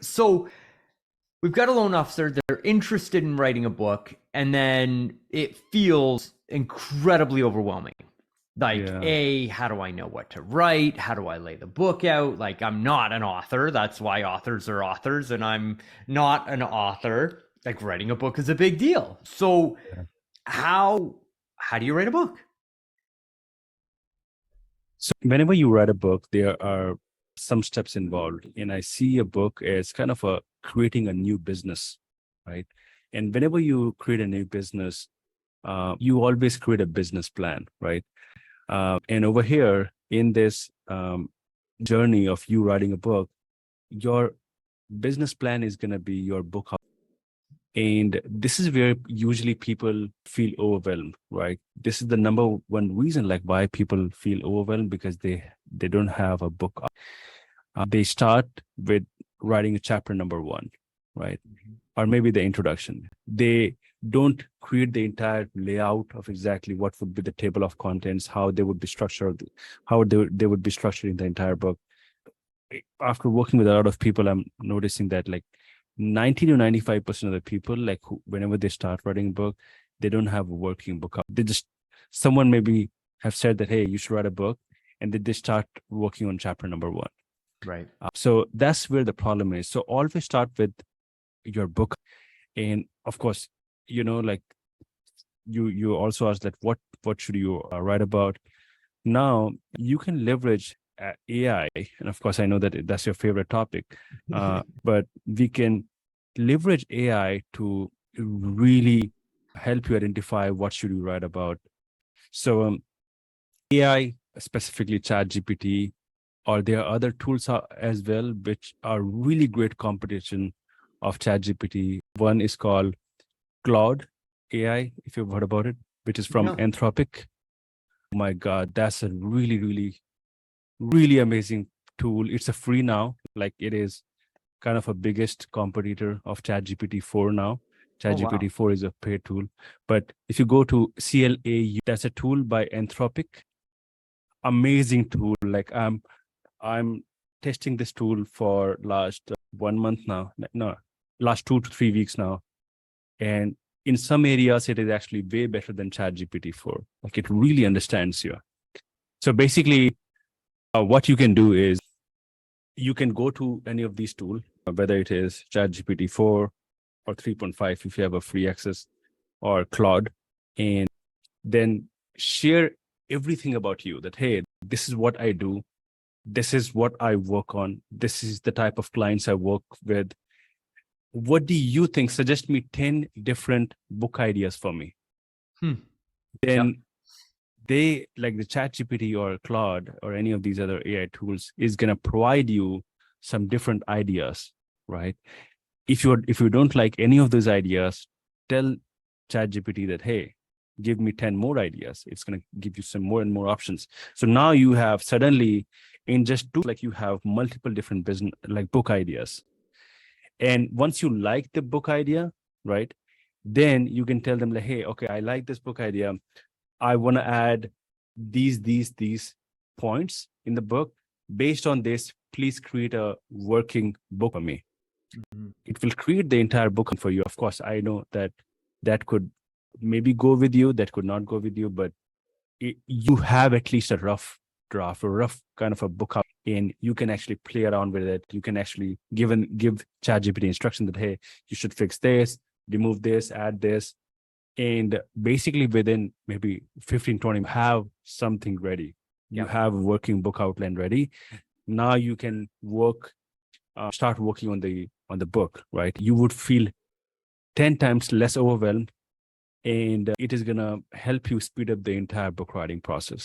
So we've got a loan officer, they're interested in writing a book, and then it feels incredibly overwhelming. Like, Yeah. A, how do I know what to write? How do I lay the book out? Like, I'm not an author. That's why authors are authors, and I'm not an author. Like, writing a book is a big deal. So Yeah. how how do you write a book? So whenever you write a book, there are some steps involved. And I see a book as kind of a creating a new business, right? And whenever you create a new business, you always create a business plan, right? And over here in this journey of you writing a book, your business plan is going to be your book. And this is where usually people feel overwhelmed, right? This is the number one reason like why people feel overwhelmed because they don't have a book. They start with writing a chapter number one, right? Or maybe the introduction. They don't create the entire layout of exactly what would be the table of contents, how they would be structured, how they would be structuring the entire book. After working with a lot of people, I'm noticing that like 90 to 95% of the people, like whenever they start writing a book, they don't have a working book. They just, someone maybe have said that, hey, you should write a book. And then they start working on chapter number one. Right. So that's where the problem is. So always start with your book. And of course, like you also asked that what should you write about? Now you can leverage AI, and of course, I know that that's your favorite topic, but we can leverage AI to really help you identify what should you write about. So AI, specifically ChatGPT, or there are other tools as well, which are really great competition of ChatGPT. One is called Claude AI, if you've heard about it, which is from No. Anthropic. Oh my God, that's a really, really, really amazing tool. It's a free now, like it is kind of a biggest competitor of ChatGPT 4 now. Oh, wow. ChatGPT 4 is a paid tool. But if you go to CLAU, that's a tool by Anthropic. Amazing tool. Like I'm testing this tool for last 1 month now. No, last 2 to 3 weeks now. And in some areas, it is actually way better than ChatGPT 4. Like it really understands you. So basically, what you can do is you can go to any of these tools, whether it is ChatGPT 4 or 3.5 if you have a free access, or Claude, and then share everything about you that, hey, this is what I do. This is what I work on. This is the type of clients I work with. What do you think? Suggest me 10 different book ideas for me. Hmm. Yep. Then they, like the ChatGPT or Claude or any of these other AI tools, is going to provide you some different ideas, right? If you don't like any of those ideas, tell ChatGPT that, hey, give me 10 more ideas. It's going to give you some more and more options. So now you have suddenly in just two, like you have multiple different business, like book ideas. And once you like the book idea, right, then you can tell them like, hey, okay, I like this book idea. I want to add these points in the book. Based on this, please create a working book for me. Mhm. It will create the entire book for you. Of course, I know that that could maybe go with you, that could not go with you, but you have at least a rough draft or rough kind of a book out, and you can actually play around with it. You can actually give ChatGPT instruction that, hey, you should fix this, remove this, add this. And basically within maybe 15-20, have something ready. You Yep. have a working book outline ready. Now you can start working on the book, right? You would feel 10 times less overwhelmed, and it is going to help you speed up the entire book writing process.